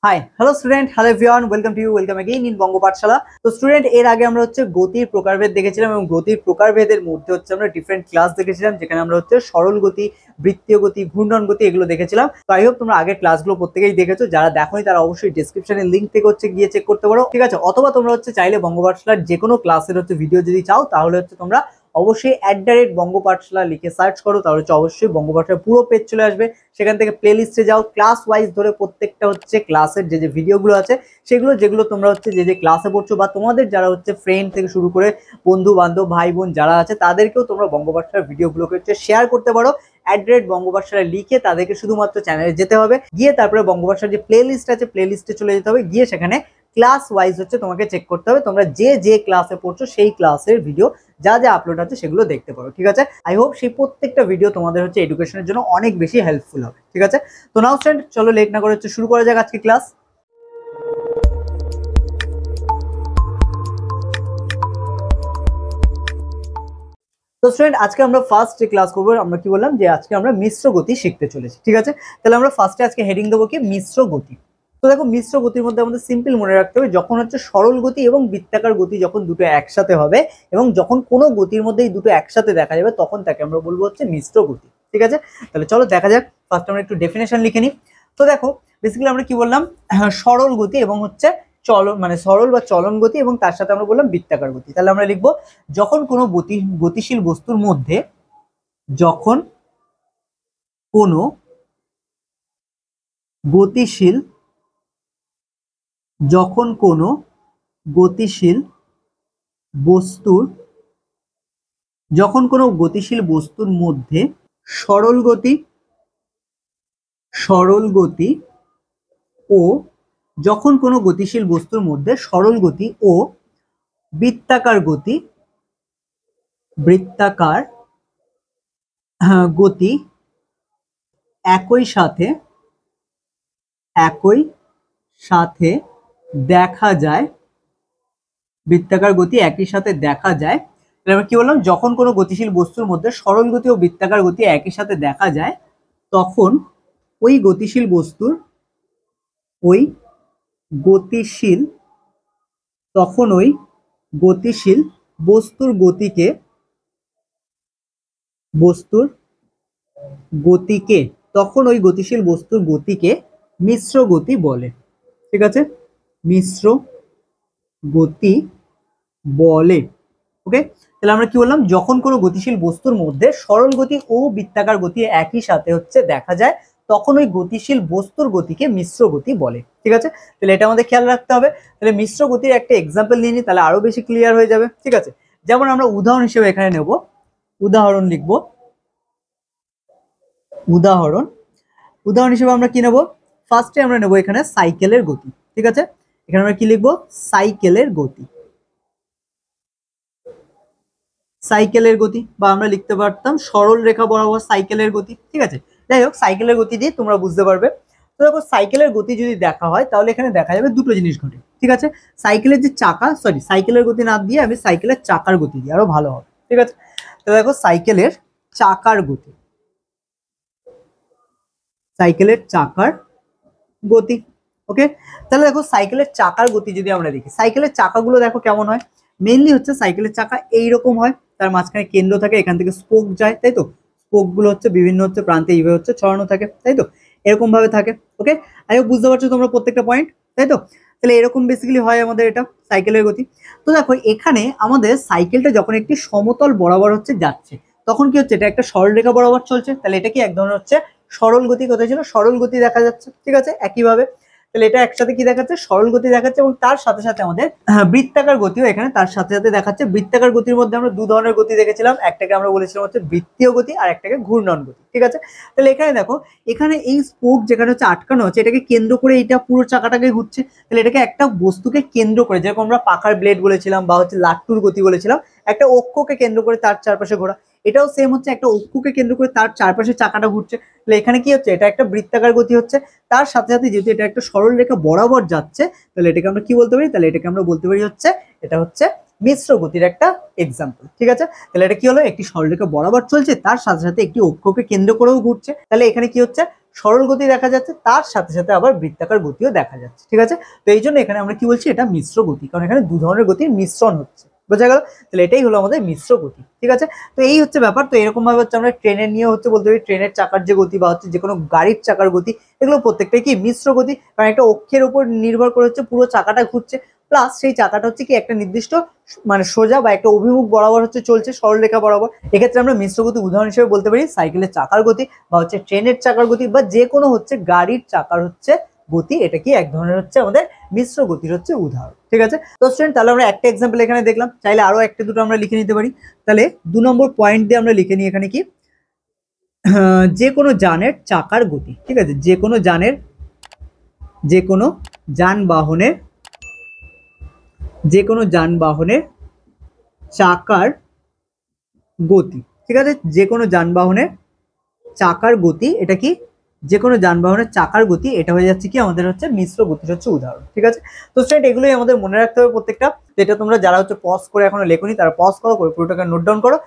High hello student, hello everyone, welcome again in Banga Pathshala. তো student, এর আগে আমরা গতির প্রকারভেদ দেখেছিলাম এবং গতির প্রকারভেদের মধ্যে আমরা ডিফারেন্ট ক্লাস দেখেছিলাম, যেখানে আমরা সরল গতি, বৃত্তীয় গতি, ঘূর্ণন গতি এগুলো দেখেছিলাম। তো আই হোপ তোমরা আগের ক্লাসগুলো প্রত্যেকেই দেখেছো। যারা দেখোনি তারা অবশ্যই ডেসক্রিপশনের লিঙ্ক থেকে গিয়ে চেক করতে পারো, ঠিক আছে। অথবা তোমরা চাইলে বঙ্গ পাঠশালার যে কোনো ক্লাসের ভিডিও যদি চাও, তাহলে তোমরা অবশ্যই @বঙ্গ পাঠশালা লিখে সার্চ করো, তাহলে অবশ্যই বঙ্গ পাঠশালার পুরো পেজ চলে আসবে। সেখান থেকে প্লে লিস্টে যাও, ক্লাস ওয়াইজ ধরে প্রত্যেকটা ক্লাসের যে ভিডিওগুলো আছে সেগুলো, যেগুলো তোমরা যে ক্লাসে পড়ছো বা তোমাদের যারা ফ্রেন্ড থেকে শুরু করে বন্ধু বান্ধব ভাই বোন যারা আছে তাদেরকেও তোমরা বঙ্গ পাঠশালার ভিডিওগুলোকে শেয়ার করতে পারো। @বঙ্গ পাঠশালা লিখে তাদেরকে শুধুমাত্র চ্যানেলে যেতে হবে, গিয়ে তারপরে বঙ্গ পাঠশালার যে প্লে লিস্ট আছে প্লে লিস্টে চলে যেতে হবে, গিয়ে সেখানে ক্লাস ওয়াইজ তোমাকে চেক করতে হবে। তোমরা যে ক্লাসে পড়ছো সেই ক্লাসের ভিডিও যা যা আপলোড আছে সেগুলো দেখতে পারো, ঠিক আছে। আই হোপ সেই প্রত্যেকটা ভিডিও তোমাদের এডুকেশনের জন্য অনেক বেশি হেল্পফুল হবে, ঠিক আছে। তো নাও স্টুডেন্ট, চলো লেট না করে শুরু করা যাক আজকে ক্লাস। তো স্টুডেন্ট, আজকে আমরা ফার্স্ট যে ক্লাস করবো, আমরা কি বললাম যে আজকে আমরা মিশ্র গতি শিখতে চলেছি, ঠিক আছে। তাহলে আমরা ফার্স্টে আজকে হেডিং দেবো কি, মিশ্র গতি। তো দেখো, মিশ্র গতির মধ্যে আমাদের সিম্পল মনে রাখতে হবে, যখন সরল গতি এবং বৃত্তাকার গতি যখন দুটো একসাথে হবে এবং যখন কোনো গতির মধ্যে এই দুটো একসাথে দেখা যাবে, তখন তাকে আমরা বলবো মিশ্র গতি, ঠিক আছে। তাহলে চলো দেখা যাক। ফার্স্ট আমরা একটু ডেফিনেশন লিখে নিই। তো দেখো, বেসিক্যালি আমরা কি বললাম, সরল গতি এবং চলন, মানে সরল বা চলন গতি, এবং তার সাথে আমরা বললাম বৃত্তাকার গতি। তাহলে আমরা লিখবো, যখন কোনো গতিশীল বস্তুর মধ্যে, যখন কোনো গতিশীল বস্তুর মধ্যে সরল গতি ও যখন কোনো গতিশীল বস্তুর মধ্যে সরল গতি ও বৃত্তাকার গতি একই সাথে দেখা যায়, বৃত্তাকার গতি একই সাথে দেখা যায়। তাহলে আমরা কি বললাম, যখন কোনো গতিশীল বস্তুর মধ্যে সরল গতি ও বৃত্তাকার গতি একই সাথে দেখা যায়, তখন ওই গতিশীল বস্তুর গতিকে মিশ্র গতি বলে, ঠিক আছে। মিশ্র গতি বলে, ওকে। তাহলে আমরা কি বললাম, যখন কোনো গতিশীল বস্তুর মধ্যে সরল গতি ও বৃত্তাকার গতি একই সাথে দেখা যায়, তখন ওই গতিশীল বস্তুর গতিকে মিশ্র গতি বলে, ঠিক আছে। তাহলে এটা আমাদের খেয়াল রাখতে হবে। তাহলে মিশ্র গতির একটা এক্সাম্পল নিয়ে নিই, তাহলে আরো বেশি ক্লিয়ার হয়ে যাবে, ঠিক আছে। যেমন আমরা উদাহরণ হিসেবে এখানে নেব, উদাহরণ লিখবো, উদাহরণ হিসেবে আমরা কি নেব, ফার্স্টে আমরা নেব এখানে সাইকেলের গতি, ঠিক আছে। এখানে আমরা কি লিখবো, সাইকেলের গতি, বা আমরা লিখতে পারতাম সরল রেখা বরাবর সাইকেলের গতি, ঠিক আছে। যাই হোক, সাইকেলের গতি দিয়ে তোমরা বুঝতে পারবে। তো দেখো, সাইকেলের গতি যদি দেখা হয়, তাহলে এখানে দেখা যাবে দুটো জিনিস ঘটে, ঠিক আছে। সাইকেলের যে চাকা, সাইকেলের গতি না দিয়ে আমি সাইকেলের চাকার গতি দিই, আরো ভালো হবে, ঠিক আছে। তো দেখো, সাইকেলের চাকার গতি, ওকে। তাহলে দেখো, সাইকেলের চাকার গতি যদি আমরা দেখি, সাইকেলের চাকাগুলো দেখো কেমন হয়। মেইনলি সাইকেলের চাকা এইরকম হয়, তার মাঝখানে কেন্দ্র থাকে, এখান থেকে স্পোক যায়, তাই তো। স্পোক গুলো বিভিন্ন প্রান্তে এইভাবে ছড়ানো থাকে, তাই তো, এরকম ভাবে থাকে, ওকে। আই হোপ বুঝতে পারছো তোমরা প্রত্যেকটা পয়েন্ট, তাই তো। তাহলে এরকম বেসিক্যালি হয় আমাদের এটা সাইকেলের গতি। তো দেখো, এখানে আমাদের সাইকেলটা যখন একটি সমতল বরাবর যাচ্ছে, তখন কি হচ্ছে, এটা একটা সরলরেখা বরাবর চলছে, তাহলে এটা কি এক ধরনের সরল গতি। কোথায় ছিল, সরল গতি দেখা যাচ্ছে, ঠিক আছে। একইভাবে তাহলে এটা একসাথে কি দেখাচ্ছে, সরল গতি দেখাচ্ছে, এবং তার সাথে সাথে আমাদের বৃত্তাকার গতিও এখানে তার সাথে সাথে দেখাচ্ছে। বৃত্তাকার গতির মধ্যে আমরা দু ধরনের গতি দেখেছিলাম, একটাকে আমরা বলেছিলাম বৃত্তীয় গতি, আর একটাকে ঘূর্ণন গতি, ঠিক আছে। তাহলে এখানে দেখো, এখানে এই স্পোক যেখানে আটকানো আছে, এটাকে কেন্দ্র করে এইটা পুরো চাকাটাকে ঘুরছে। তাহলে এটাকে একটা বস্তুকে কেন্দ্র করে, যেরকম আমরা পাখার ব্লেড বলেছিলাম বা লাট্টুর গতি বলেছিলাম, একটা অক্ষকে কেন্দ্র করে তার চারপাশে ঘোরা, এটাও সেম একটা অক্ষকে কেন্দ্র করে তার চারপাশে চাকাটা ঘুরছে। তাহলে এখানে কি হচ্ছে, এটা একটা বৃত্তাকার গতি হচ্ছে, তার সাথে সাথে যেহেতু এটা একটা সরল রেখা বরাবর যাচ্ছে, তাহলে এটাকে আমরা কি বলতে পারি, তাহলে এটাকে আমরা বলতে পারি এটা মিশ্র গতির একটা এক্সাম্পল, ঠিক আছে। তাহলে এটা কি হলো, একটি সরলরেখা বরাবর চলছে, তার সাথে সাথে একটি অক্ষকে কেন্দ্র করেও ঘুরছে। তাহলে এখানে কি হচ্ছে, সরল গতি দেখা যাচ্ছে, তার সাথে সাথে আবার বৃত্তাকার গতিও দেখা যাচ্ছে। ঠিক আছে, তো এই জন্য এখানে আমরা কি বলছি, এটা মিশ্র গতি, কারণ এখানে দু ধরনের গতির মিশ্রণ হচ্ছে। বোঝা গেল? তাহলে এটাই হলো আমাদের মিশ্র গতি। ঠিক আছে, তো এই হচ্ছে ব্যাপার। তো এরকম ভাবে হচ্ছে আমরা ট্রেনের নিয়ে হচ্ছে বলতে পারি ট্রেনের চাকার যে গতি বা হচ্ছে যে কোনো গাড়ির চাকার গতি, এগুলো প্রত্যেকটাই কি মিশ্র গতি, কারণ একটা অক্ষের উপর নির্ভর করে হচ্ছে পুরো চাকাটা ঘুরছে, প্লাস সেই চাকাটা হচ্ছে কি একটা নির্দিষ্ট মানে সোজা বা একটা অভিমুখ বরাবর হচ্ছে চলছে, সরলরেখা বরাবর। এক্ষেত্রে আমরা মিশ্র গতি উদাহরণ হিসেবে বলতে পারি সাইকেলের চাকার গতি বা হচ্ছে ট্রেনের চাকার গতি বা যে কোনো হচ্ছে গাড়ির চাকার হচ্ছে গতি, এটা কি এক ধরনের হচ্ছে আমাদের মিশ্র গতির হচ্ছে উদাহরণ। ঠিক আছে, তো স্টুডেন্ট তাহলে আমরা একটা এক্সাম্পল এখানে দেখলাম, চাইলে আরো একটা দুটো আমরা লিখে নিতে পারি। তাহলে 2 নম্বর পয়েন্ট দিয়ে আমরা লিখে নিই এখানে কি, যে কোনো যানের চাকার গতি। ঠিক আছে, যে কোনো যানবাহনের চাকার গতি। ঠিক আছে, যে কোনো যানবাহনের চাকার গতি, এটা কি যে কোনো যানবাহনের চাকার গতি, এটা হয়ে যাচ্ছে কি আমাদের হচ্ছে মিশ্র গতির হচ্ছে উদাহরণ। ঠিক আছে, তো স্টুডেন্ট এগুলোই আমাদের মনে রাখতে হবে প্রত্যেকটা। যেটা তোমরা যারা হচ্ছে পজ করে এখনো লেখনি, তারা পজ করো, করে পুরোটাকে নোট ডাউন করো।